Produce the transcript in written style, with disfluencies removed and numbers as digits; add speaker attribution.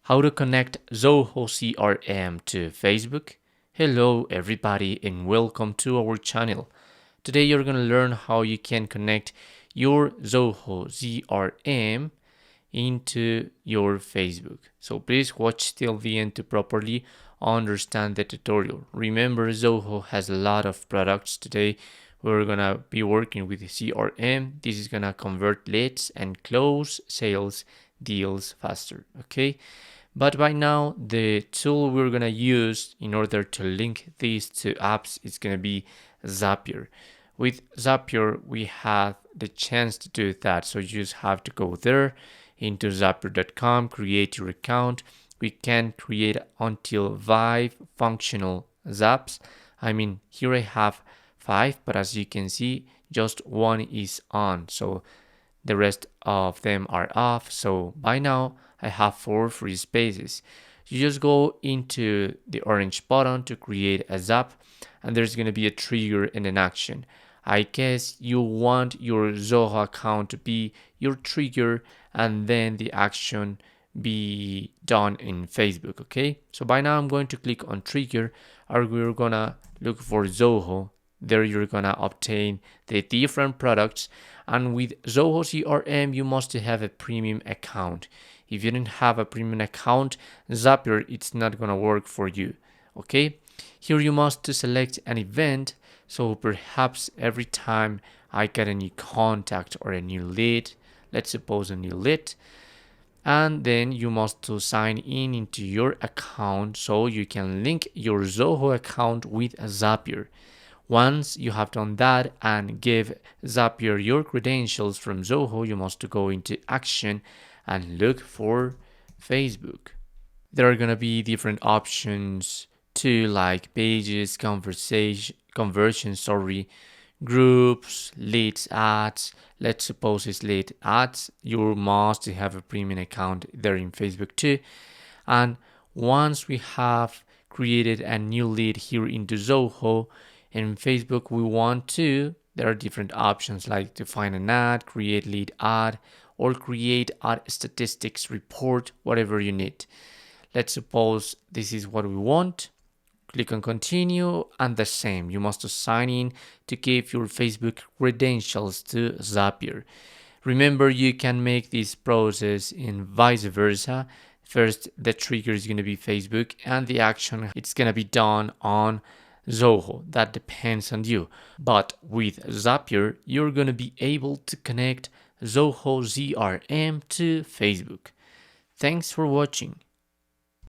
Speaker 1: How to connect Zoho CRM to Facebook? Hello everybody and welcome to our channel. Today you're going to learn how you can connect your Zoho CRM into your Facebook. So please watch till the end to properly understand the tutorial. Remember, Zoho has a lot of products. Today we're going to be working with the CRM. This is going to convert leads and close sales deals faster, okay? But by now, the tool we're gonna use in order to link these two apps is gonna be Zapier. With Zapier, we have the chance to do that. So you just have to go there into zapier.com, create your account. We can create until 5 functional zaps. I mean, here I have 5, but as you can see, just one is on. So the rest of them are off. So by now I have 4 free spaces. You just go into the orange button to create a zap, and there's going to be a trigger and an action. I guess you want your Zoho account to be your trigger and then the action be done in Facebook, okay? So by now I'm going to click on trigger, and we're gonna look for Zoho. There you're gonna obtain the different products, and with Zoho CRM you must have a premium account. If you don't have a premium account, Zapier it's not gonna work for you, okay? Here you must select an event, so perhaps every time I get a new contact or a new lead, let's suppose a new lead, and then you must to sign in into your account so you can link your Zoho account with Zapier. Once you have done that and give Zapier your credentials from Zoho, you must go into action and look for Facebook. There are gonna be different options too, like pages, conversion, groups, leads, ads. Let's suppose it's lead ads. You must have a premium account there in Facebook too. And once we have created a new lead here into Zoho, in Facebook we want to, there are different options like to find an ad, create lead ad, or create ad statistics report, whatever you need. Let's suppose this is what we want. Click on continue, and the same, you must sign in to give your Facebook credentials to Zapier. Remember, you can make this process in vice versa. First the trigger is going to be Facebook and the action it's going to be done on Zoho. That depends on you. But with Zapier, you're going to be able to connect Zoho CRM to Facebook. Thanks for watching.